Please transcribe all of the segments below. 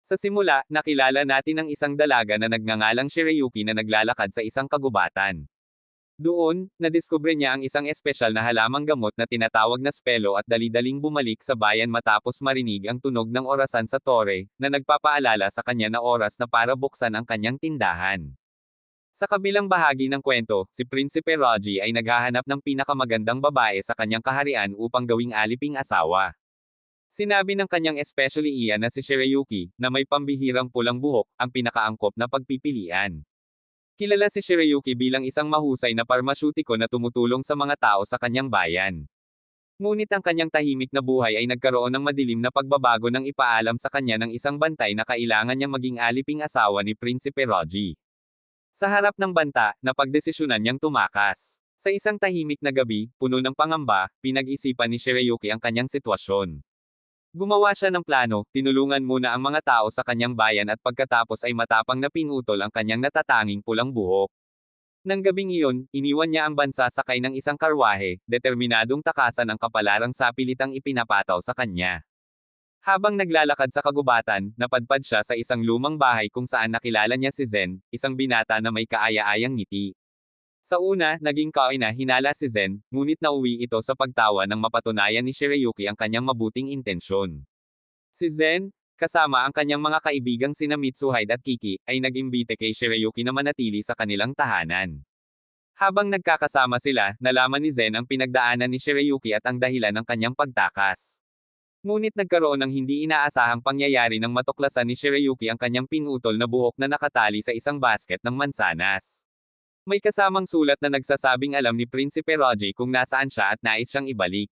Sa simula, nakilala natin ang isang dalaga na nagngangalang Shirayuki na naglalakad sa isang kagubatan. Doon, nadiskubre niya ang isang espesyal na halamang gamot na tinatawag na spelo at dali-daling bumalik sa bayan matapos marinig ang tunog ng orasan sa tore, na nagpapaalala sa kanya na oras na para buksan ang kanyang tindahan. Sa kabilang bahagi ng kwento, si Prinsipe Roji ay naghahanap ng pinakamagandang babae sa kanyang kaharian upang gawing aliping asawa. Sinabi ng kanyang especially iyan na si Shirayuki, na may pambihirang pulang buhok, ang pinakaangkop na pagpipilian. Kilala si Shirayuki bilang isang mahusay na parmasyutiko na tumutulong sa mga tao sa kanyang bayan. Ngunit ang kanyang tahimik na buhay ay nagkaroon ng madilim na pagbabago nang ipaalam sa kanya ng isang bantay na kailangan niyang maging aliping asawa ni Prinsipe Roji. Sa harap ng banta, napagdesisyonan niyang tumakas. Sa isang tahimik na gabi, puno ng pangamba, pinag-isipan ni Shirayuki ang kanyang sitwasyon. Gumawa siya ng plano, tinulungan muna ang mga tao sa kanyang bayan at pagkatapos ay matapang na pinutol ang kanyang natatanging pulang buhok. Nang gabing iyon, iniwan niya ang bansa sakay ng isang karwahe, determinadong takasan ang kapalarang sapilitang ipinapataw sa kanya. Habang naglalakad sa kagubatan, napadpad siya sa isang lumang bahay kung saan nakilala niya si Zen, isang binata na may kaaya-ayang ngiti. Sa una, naging kaina-hinala si Zen, ngunit nauwi ito sa pagtawa nang mapatunayan ni Shirayuki ang kanyang mabuting intensyon. Si Zen, kasama ang kanyang mga kaibigang sina Mitsuhide at Kiki, ay nag-imbite kay Shirayuki na manatili sa kanilang tahanan. Habang nagkakasama sila, nalaman ni Zen ang pinagdaanan ni Shirayuki at ang dahilan ng kanyang pagtakas. Ngunit nagkaroon ng hindi inaasahang pangyayari nang matuklasan ni Shirayuki ang kanyang pinutol na buhok na nakatali sa isang basket ng mansanas. May kasamang sulat na nagsasabing alam ni Prinsipe Roji kung nasaan siya at nais siyang ibalik.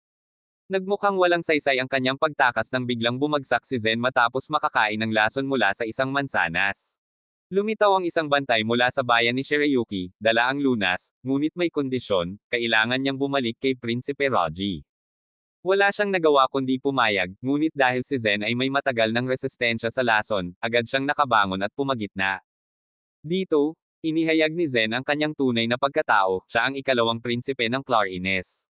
Nagmukhang walang saysay ang kanyang pagtakas nang biglang bumagsak si Zen matapos makakain ng lason mula sa isang mansanas. Lumitaw ang isang bantay mula sa bayan ni Shirayuki, dala ang lunas, ngunit may kondisyon, kailangan niyang bumalik kay Prinsipe Roji. Wala siyang nagawa kundi pumayag, ngunit dahil si Zen ay may matagal ng resistensya sa lason, agad siyang nakabangon at pumagitna. Dito, inihayag ni Zen ang kanyang tunay na pagkatao, siya ang ikalawang prinsipe ng Clarines.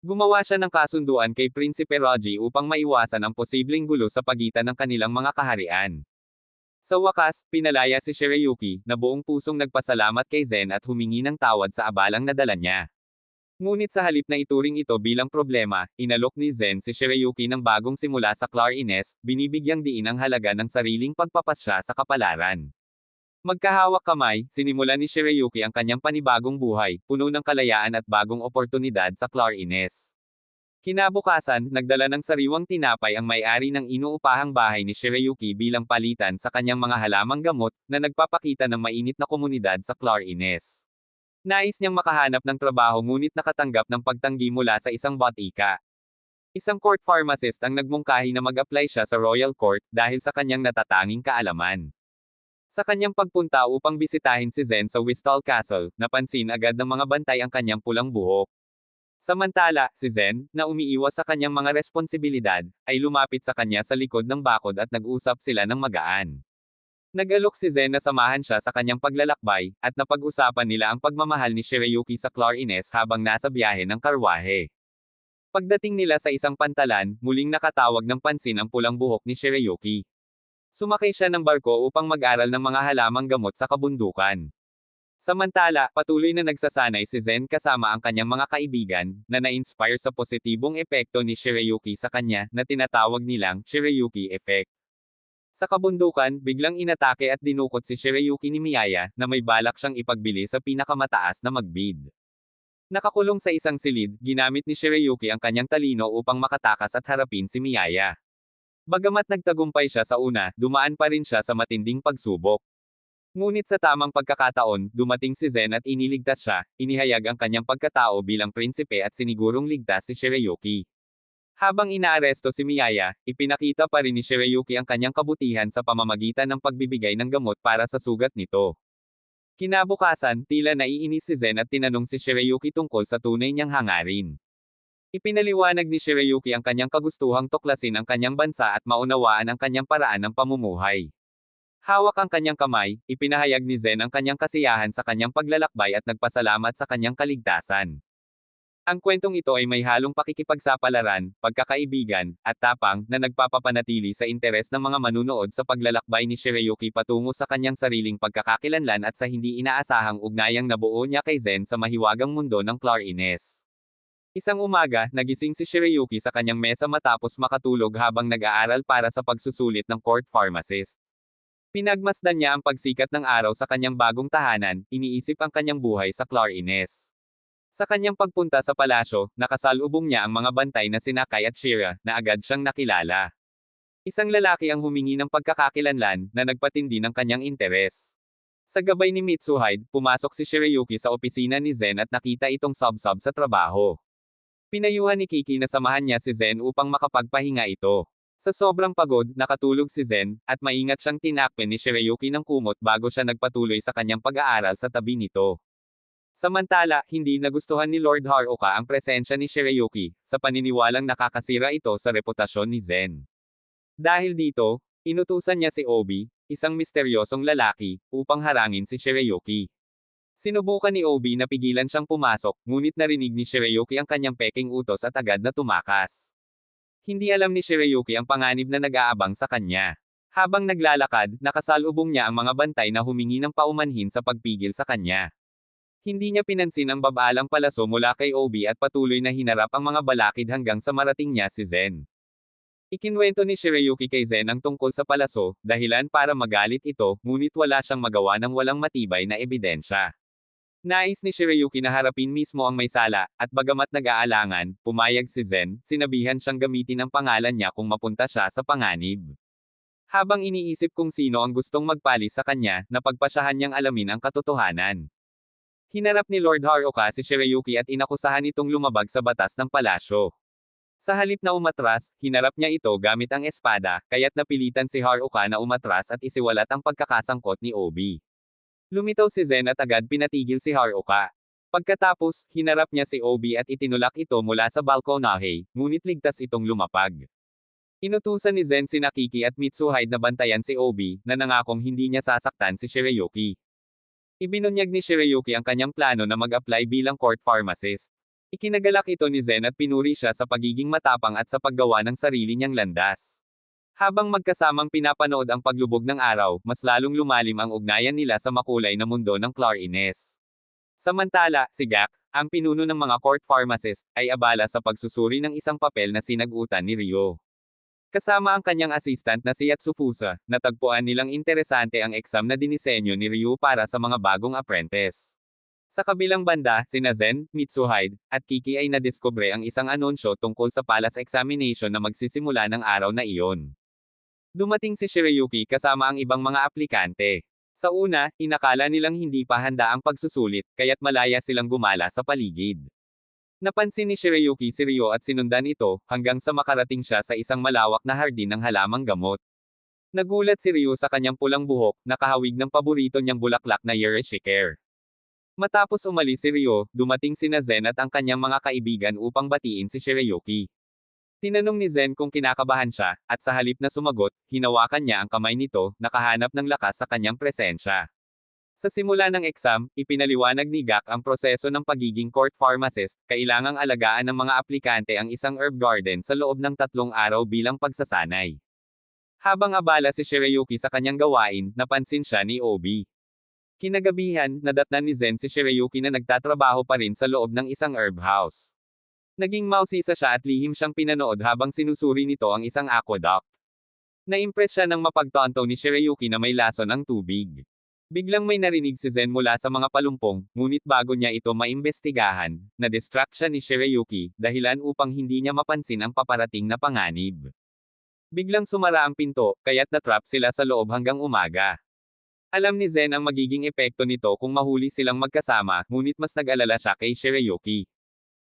Gumawa siya ng kasunduan kay Prinsipe Roji upang maiwasan ang posibleng gulo sa pagitan ng kanilang mga kaharian. Sa wakas, pinalaya si Shirayuki, na buong pusong nagpasalamat kay Zen at humingi ng tawad sa abalang nadala niya. Ngunit sa halip na ituring ito bilang problema, inalok ni Zen si Shirayuki ng bagong simula sa Clarines, binibigyang diin ang halaga ng sariling pagpapasya sa kapalaran. Magkahawak kamay, sinimulan ni Shirayuki ang kanyang panibagong buhay, puno ng kalayaan at bagong oportunidad sa Clarines. Kinabukasan, nagdala ng sariwang tinapay ang may-ari ng inuupahang bahay ni Shirayuki bilang palitan sa kanyang mga halamang gamot, na nagpapakita ng mainit na komunidad sa Clarines. Nais niyang makahanap ng trabaho ngunit nakatanggap ng pagtanggi mula sa isang botika. Isang court pharmacist ang nagmungkahi na mag-apply siya sa Royal Court, dahil sa kanyang natatanging kaalaman. Sa kanyang pagpunta upang bisitahin si Zen sa Wistal Castle, napansin agad ng mga bantay ang kanyang pulang buhok. Samantala, si Zen, na umiiwas sa kanyang mga responsibilidad, ay lumapit sa kanya sa likod ng bakod at nag-usap sila ng magaan. Nag-alok si Zen na samahan siya sa kanyang paglalakbay, at napag-usapan nila ang pagmamahal ni Shirayuki sa Clarines habang nasa biyahe ng karwahe. Pagdating nila sa isang pantalan, muling nakatawag ng pansin ang pulang buhok ni Shirayuki. Sumakay siya ng barko upang mag-aral ng mga halamang gamot sa kabundukan. Samantala, patuloy na nagsasanay si Zen kasama ang kanyang mga kaibigan, na na-inspire sa positibong epekto ni Shirayuki sa kanya, na tinatawag nilang Shirayuki Effect. Sa kabundukan, biglang inatake at dinukot si Shirayuki ni Miyaya, na may balak siyang ipagbili sa pinakamataas na magbid. Nakakulong sa isang silid, ginamit ni Shirayuki ang kanyang talino upang makatakas at harapin si Miyaya. Bagamat nagtagumpay siya sa una, dumaan pa rin siya sa matinding pagsubok. Ngunit sa tamang pagkakataon, dumating si Zen at iniligtas siya, inihayag ang kanyang pagkatao bilang prinsipe at sinigurong ligtas si Shirayuki. Habang inaaresto si Miyaya, ipinakita pa rin ni Shirayuki ang kanyang kabutihan sa pamamagitan ng pagbibigay ng gamot para sa sugat nito. Kinabukasan, tila naiinis si Zen at tinanong si Shirayuki tungkol sa tunay niyang hangarin. Ipinaliwanag ni Shirayuki ang kanyang kagustuhang tuklasin ang kanyang bansa at maunawaan ang kanyang paraan ng pamumuhay. Hawak ang kanyang kamay, ipinahayag ni Zen ang kanyang kasiyahan sa kanyang paglalakbay at nagpasalamat sa kanyang kaligtasan. Ang kwentong ito ay may halong pakikipagsapalaran, pagkakaibigan, at tapang, na nagpapapanatili sa interes ng mga manunood sa paglalakbay ni Shirayuki patungo sa kanyang sariling pagkakakilanlan at sa hindi inaasahang ugnayang nabuo niya kay Zen sa mahiwagang mundo ng Clarines. Isang umaga, nagising si Shirayuki sa kanyang mesa matapos makatulog habang nag-aaral para sa pagsusulit ng court pharmacist. Pinagmasdan niya ang pagsikat ng araw sa kanyang bagong tahanan, iniisip ang kanyang buhay sa Clarines. Sa kanyang pagpunta sa palasyo, nakasalubong niya ang mga bantay na sina Kai at Shira, na agad siyang nakilala. Isang lalaki ang humingi ng pagkakakilanlan, na nagpatindi ng kanyang interes. Sa gabay ni Mitsuhide, pumasok si Shirayuki sa opisina ni Zen at nakita itong sub-sub sa trabaho. Pinayuhan ni Kiki na samahan niya si Zen upang makapagpahinga ito. Sa sobrang pagod, nakatulog si Zen, at maingat siyang tinakpan ni Shirayuki ng kumot bago siya nagpatuloy sa kanyang pag-aaral sa tabi nito. Samantala, hindi nagustuhan ni Lord Haruka ang presensya ni Shirayuki, sa paniniwalang nakakasira ito sa reputasyon ni Zen. Dahil dito, inutusan niya si Obi, isang misteryosong lalaki, upang harangin si Shirayuki. Sinubukan ni Obi na pigilan siyang pumasok, ngunit narinig ni Shirayuki ang kanyang peking utos at agad na tumakas. Hindi alam ni Shirayuki ang panganib na nag-aabang sa kanya. Habang naglalakad, nakasalubong niya ang mga bantay na humingi ng paumanhin sa pagpigil sa kanya. Hindi niya pinansin ang babaalang palaso mula kay Obi at patuloy na hinarap ang mga balakid hanggang sa marating niya si Zen. Ikinwento ni Shirayuki kay Zen ang tungkol sa palaso, dahilan para magalit ito, ngunit wala siyang magawa ng walang matibay na ebidensya. Nais ni Shirayuki na harapin mismo ang may sala, at bagamat nag-aalangan, pumayag si Zen, sinabihan siyang gamitin ang pangalan niya kung mapunta siya sa panganib. Habang iniisip kung sino ang gustong magpalis sa kanya, napagpasyahan niyang alamin ang katotohanan. Hinarap ni Lord Haruka si Shirayuki at inakusahan itong lumabag sa batas ng palasyo. Sa halip na umatras, hinarap niya ito gamit ang espada, kaya't napilitan si Haruka na umatras at isiwalat ang pagkakasangkot ni Obi. Lumitaw si Zen at agad pinatigil si Haruka. Pagkatapos, hinarap niya si Obi at itinulak ito mula sa balkonahe, ngunit ligtas itong lumapag. Inutusan ni Zen si Kiki at Mitsuhide na bantayan si Obi, na nangakong hindi niya sasaktan si Shirayuki. Ibinunyag ni Shirayuki ang kanyang plano na mag-apply bilang court pharmacist. Ikinagalak ito ni Zen at pinuri siya sa pagiging matapang at sa paggawa ng sarili niyang landas. Habang magkasamang pinapanood ang paglubog ng araw, mas lalong lumalim ang ugnayan nila sa makulay na mundo ng Clarines. Samantala, si Gak, ang pinuno ng mga court pharmacist, ay abala sa pagsusuri ng isang papel na sinagutan ni Ryo. Kasama ang kanyang assistant na si Yatsufusa, natagpuan nilang interesante ang exam na dinisenyo ni Ryu para sa mga bagong apprentice. Sa kabilang banda, sina Zen, Mitsuhide, at Kiki ay nadiskubre ang isang anunsyo tungkol sa palace examination na magsisimula ng araw na iyon. Dumating si Shirayuki kasama ang ibang mga aplikante. Sa una, inakala nilang hindi pa handa ang pagsusulit, kaya't malaya silang gumala sa paligid. Napansin ni Shirayuki si Ryo at sinundan ito, hanggang sa makarating siya sa isang malawak na hardin ng halamang gamot. Nagulat si Ryo sa kanyang pulang buhok, nakahawig ng paborito niyang bulaklak na Yereshikere. Matapos umalis si Ryo, dumating sina Zen at ang kanyang mga kaibigan upang batiin si Shirayuki. Tinanong ni Zen kung kinakabahan siya, at sa halip na sumagot, hinawakan niya ang kamay nito, nakahanap ng lakas sa kanyang presensya. Sa simula ng exam, ipinaliwanag ni Gak ang proseso ng pagiging court pharmacist, kailangang alagaan ng mga aplikante ang isang herb garden sa loob ng 3 araw bilang pagsasanay. Habang abala si Shirayuki sa kanyang gawain, napansin siya ni Obi. Kinagabihan, nadatnan ni Zen si Shirayuki na nagtatrabaho pa rin sa loob ng isang herb house. Naging mausisa siya at lihim siyang pinanood habang sinusuri nito ang isang aqueduct. Na-impress siya nang mapagtanto ni Shirayuki na may lason ang tubig. Biglang may narinig si Zen mula sa mga palumpong, ngunit bago niya ito maimbestigahan, na-distract siya ni Shirayuki, dahilan upang hindi niya mapansin ang paparating na panganib. Biglang sumara ang pinto, kaya't natrap sila sa loob hanggang umaga. Alam ni Zen ang magiging epekto nito kung mahuli silang magkasama, ngunit mas nag-alala siya kay Shirayuki.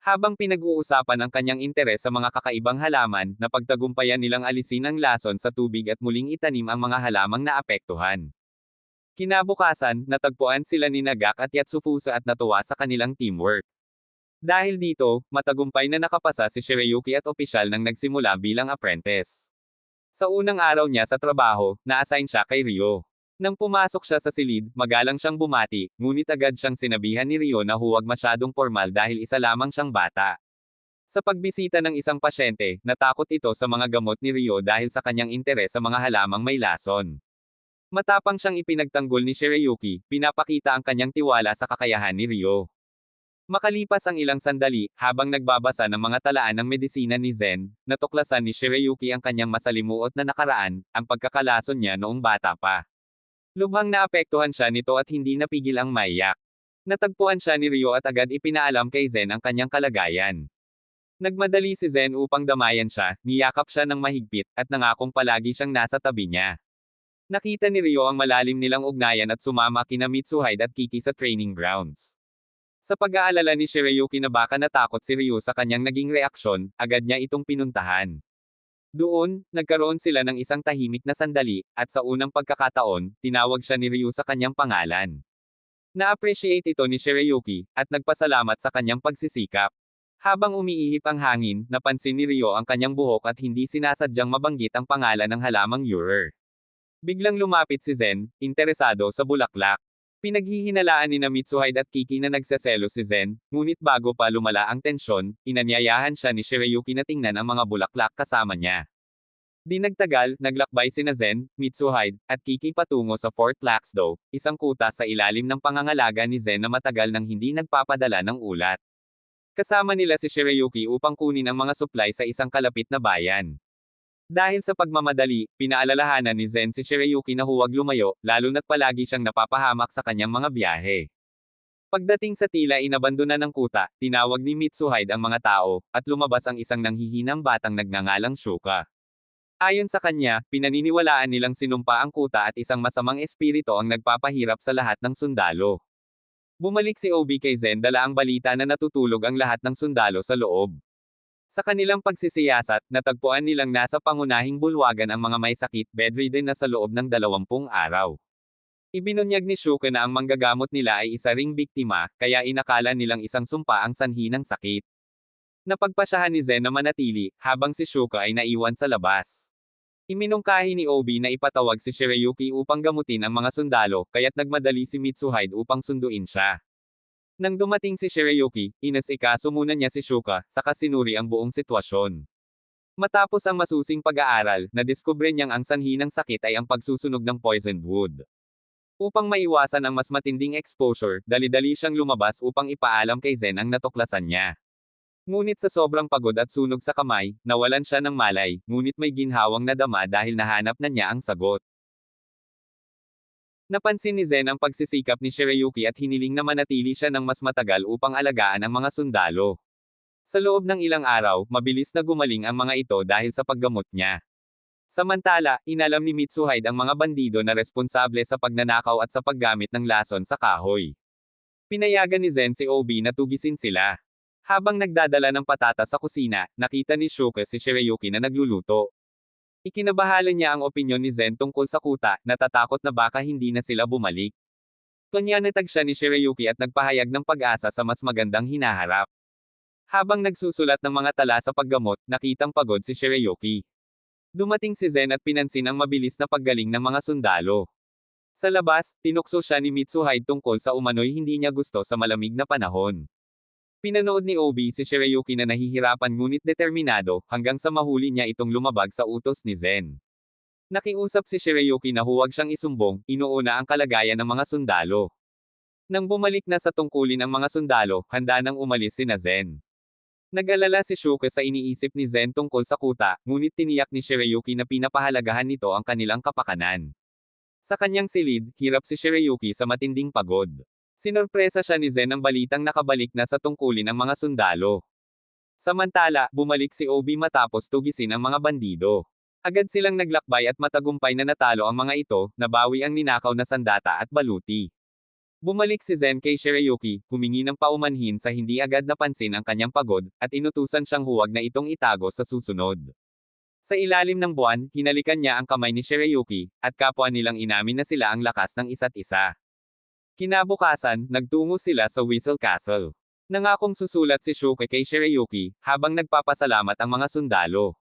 Habang pinag-uusapan ang kanyang interes sa mga kakaibang halaman, napagtagumpayan nilang alisin ang lason sa tubig at muling itanim ang mga halamang naapektuhan. Kinabukasan, natagpuan sila ni Gak at Yatsufusa at natuwa sa kanilang teamwork. Dahil dito, matagumpay na nakapasa si Shirayuki at opisyal nang nagsimula bilang apprentice. Sa unang araw niya sa trabaho, na-assign siya kay Ryo. Nang pumasok siya sa silid, magalang siyang bumati, ngunit agad siyang sinabihan ni Ryo na huwag masyadong formal dahil isa lamang siyang bata. Sa pagbisita ng isang pasyente, natakot ito sa mga gamot ni Ryo dahil sa kanyang interes sa mga halamang may lason. Matapang siyang ipinagtanggol ni Shirayuki, pinapakita ang kanyang tiwala sa kakayahan ni Ryo. Makalipas ang ilang sandali, habang nagbabasa ng mga talaan ng medisina ni Zen, natuklasan ni Shirayuki ang kanyang masalimuot na nakaraan, ang pagkakalason niya noong bata pa. Lubhang naapektuhan siya nito at hindi napigil ang maiyak. Natagpuan siya ni Ryo at agad ipinaalam kay Zen ang kanyang kalagayan. Nagmadali si Zen upang damayan siya, niyakap siya ng mahigpit, at nangakong palagi siyang nasa tabi niya. Nakita ni Ryo ang malalim nilang ugnayan at sumama kina Mitsuhide at Kiki sa training grounds. Sa pag-aalala ni Shirayuki na baka natakot si Ryo sa kanyang naging reaksyon, agad niya itong pinuntahan. Doon, nagkaroon sila ng isang tahimik na sandali, at sa unang pagkakataon, tinawag siya ni Ryo sa kanyang pangalan. Na-appreciate ito ni Shirayuki, at nagpasalamat sa kanyang pagsisikap. Habang umiihip ang hangin, napansin ni Ryo ang kanyang buhok at hindi sinasadyang mabanggit ang pangalan ng halamang Yurur. Biglang lumapit si Zen, interesado sa bulaklak. Pinaghihinalaan ni Mitsuhide at Kiki na nagseselo si Zen, ngunit bago pa lumala ang tensyon, inanyayahan siya ni Shirayuki na tingnan ang mga bulaklak kasama niya. Di nagtagal, naglakbay sina Zen, Mitsuhide, at Kiki patungo sa Fort Laxdo, isang kuta sa ilalim ng pangangalaga ni Zen na matagal nang hindi nagpapadala ng ulat. Kasama nila si Shirayuki upang kunin ang mga supply sa isang kalapit na bayan. Dahil sa pagmamadali, pinaalalahanan ni Zen si Shirayuki na huwag lumayo, lalo na't palagi siyang napapahamak sa kanyang mga biyahe. Pagdating sa tila inabandona ng kuta, tinawag ni Mitsuhide ang mga tao, at lumabas ang isang nanghihinang batang nagngangalang Shuka. Ayon sa kanya, pinaniniwalaan nilang sinumpa ang kuta at isang masamang espiritu ang nagpapahirap sa lahat ng sundalo. Bumalik si Obi kay Zen dala ang balita na natutulog ang lahat ng sundalo sa loob. Sa kanilang pagsisiyasat, natagpuan nilang nasa pangunahing bulwagan ang mga may sakit, bedridden na sa loob ng 20 araw. Ibinunyag ni Shuka na ang manggagamot nila ay isa ring biktima, kaya inakala nilang isang sumpa ang sanhi ng sakit. Napagpasyahan ni Zen na manatili, habang si Shuka ay naiwan sa labas. Iminungkahi ni Obi na ipatawag si Shirayuki upang gamutin ang mga sundalo, kaya't nagmadali si Mitsuhide upang sunduin siya. Nang dumating si Shirayuki, inasikaso muna niya si Shuka, saka sinuri ang buong sitwasyon. Matapos ang masusing pag-aaral, nadiskubre niyang ang sanhi ng sakit ay ang pagsusunog ng poisoned wood. Upang maiwasan ang mas matinding exposure, dali-dali siyang lumabas upang ipaalam kay Zen ang natuklasan niya. Ngunit sa sobrang pagod at sunog sa kamay, nawalan siya ng malay, ngunit may ginhawang nadama dahil nahanap na niya ang sagot. Napansin ni Zen ang pagsisikap ni Shirayuki at hiniling na manatili siya ng mas matagal upang alagaan ang mga sundalo. Sa loob ng ilang araw, mabilis na gumaling ang mga ito dahil sa paggamot niya. Samantala, inalam ni Mitsuhide ang mga bandido na responsable sa pagnanakaw at sa paggamit ng lason sa kahoy. Pinayagan ni Zen si Obi na tugisin sila. Habang nagdadala ng patatas sa kusina, nakita ni Shuka si Shirayuki na nagluluto. Ikinabahala niya ang opinyon ni Zen tungkol sa kuta, natatakot na baka hindi na sila bumalik. Panyanatag siya ni Shirayuki at nagpahayag ng pag-asa sa mas magandang hinaharap. Habang nagsusulat ng mga tala sa paggamot, nakitang pagod si Shirayuki. Dumating si Zen at pinansin ang mabilis na paggaling ng mga sundalo. Sa labas, tinukso siya ni Mitsuhide tungkol sa umano'y hindi niya gusto sa malamig na panahon. Pinanood ni Obi si Shirayuki na nahihirapan ngunit determinado, hanggang sa mahuli niya itong lumabag sa utos ni Zen. Nakiusap si Shirayuki na huwag siyang isumbong, inuuna ang kalagayan ng mga sundalo. Nang bumalik na sa tungkulin ang mga sundalo, handa nang umalis sina Zen. Nag-alala si Shuka sa iniisip ni Zen tungkol sa kuta, ngunit tiniyak ni Shirayuki na pinapahalagahan nito ang kanilang kapakanan. Sa kanyang silid, hirap si Shirayuki sa matinding pagod. Sinorpresa siya ni Zen ng balitang nakabalik na sa tungkulin ang mga sundalo. Samantala, bumalik si Obi matapos tugisin ang mga bandido. Agad silang naglakbay at matagumpay na natalo ang mga ito, nabawi ang ninakaw na sandata at baluti. Bumalik si Zen kay Shirayuki, humingi ng paumanhin sa hindi agad napansin ang kanyang pagod, at inutusan siyang huwag na itong itago sa susunod. Sa ilalim ng buwan, hinalikan niya ang kamay ni Shirayuki, at kapwa nilang inamin na sila ang lakas ng isa't isa. Kinabukasan, nagtungo sila sa Whistle Castle. Nangakong susulat si Shuka kay Shirayuki, habang nagpapasalamat ang mga sundalo.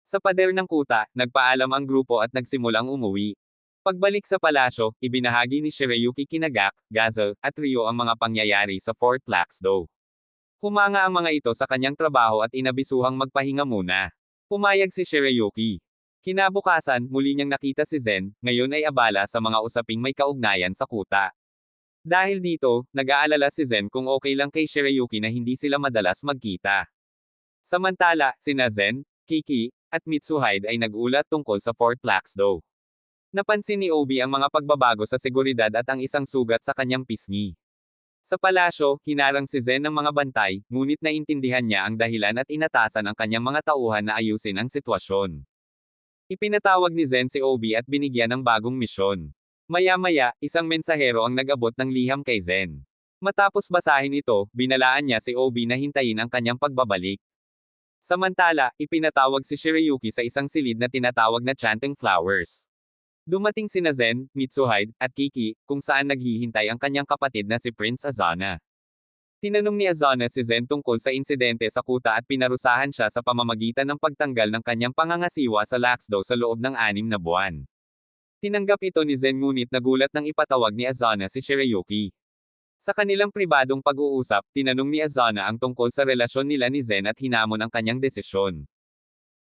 Sa pader ng kuta, nagpaalam ang grupo at nagsimulang umuwi. Pagbalik sa palasyo, ibinahagi ni Shirayuki kina Gak, Gazelle, at Ryo ang mga pangyayari sa Fort Laxdo. Humanga ang mga ito sa kanyang trabaho at inabisuhang magpahinga muna. Pumayag si Shirayuki. Kinabukasan, muli niyang nakita si Zen, ngayon ay abala sa mga usaping may kaugnayan sa kuta. Dahil dito, nag-aalala si Zen kung okay lang kay Shirayuki na hindi sila madalas magkita. Samantala, sina Zen, Kiki, at Mitsuhide ay nag-ulat tungkol sa Fort Laxdo. Napansin ni Obi ang mga pagbabago sa seguridad at ang isang sugat sa kanyang pisngi. Sa palasyo, hinarang si Zen ng mga bantay, ngunit naintindihan niya ang dahilan at inatasan ang kanyang mga tauhan na ayusin ang sitwasyon. Ipinatawag ni Zen si Obi at binigyan ng bagong misyon. Maya-maya, isang mensahero ang nag-abot ng liham kay Zen. Matapos basahin ito, binalaan niya si Obi na hintayin ang kanyang pagbabalik. Samantala, ipinatawag si Shirayuki sa isang silid na tinatawag na Chanting Flowers. Dumating sina Zen, Mitsuhide, at Kiki, kung saan naghihintay ang kanyang kapatid na si Prince Azana. Tinanong ni Azana si Zen tungkol sa insidente sa kuta at pinarusahan siya sa pamamagitan ng pagtanggal ng kanyang pangangasiwa sa Laxdo sa loob ng 6 na buwan. Tinanggap ito ni Zen ngunit nagulat nang ipatawag ni Azana si Shirayuki. Sa kanilang pribadong pag-uusap, tinanong ni Azana ang tungkol sa relasyon nila ni Zen at hinamon ang kanyang desisyon.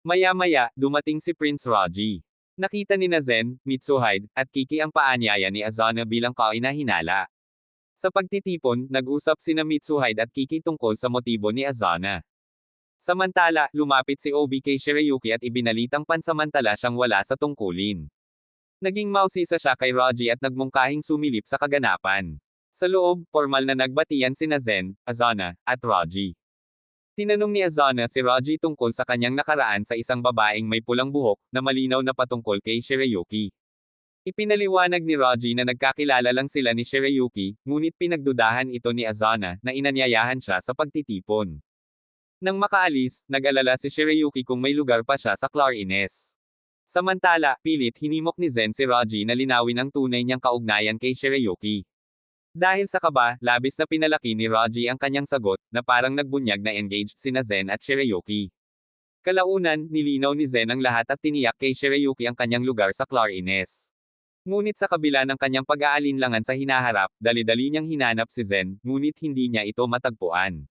Maya-maya, dumating si Prince Raji. Nakita ni Zen, Mitsuhide, at Kiki ang paanyaya ni Azana bilang kainahinala. Sa pagtitipon, nag-usap sina Mitsuhide at Kiki tungkol sa motibo ni Azana. Samantala, lumapit si Obi kay Shirayuki at ibinalitang pansamantala siyang wala sa tungkulin. Naging mausisa siya kay Raji at nagmungkahing sumilip sa kaganapan. Sa loob, formal na nagbatian sina Zen, Azana, at Raji. Tinanong ni Azana si Raji tungkol sa kanyang nakaraan sa isang babaeng may pulang buhok, na malinaw na patungkol kay Shirayuki. Ipinaliwanag ni Raji na nagkakilala lang sila ni Shirayuki, ngunit pinagdudahan ito ni Azana, na inanyayahan siya sa pagtitipon. Nang makaalis, nag-alala si Shirayuki kung may lugar pa siya sa Clarines. Samantala, pilit hinimok ni Zen si Raji na linawin ang tunay niyang kaugnayan kay Shirayuki. Dahil sa kaba, labis na pinalaki ni Raji ang kanyang sagot, na parang nagbunyag na engaged sina Zen at Shirayuki. Kalaunan, nilinaw ni Zen ang lahat at tiniyak kay Shirayuki ang kanyang lugar sa Clarines. Ngunit sa kabila ng kanyang pag-aalinlangan sa hinaharap, dali-dali niyang hinanap si Zen, ngunit hindi niya ito matagpuan.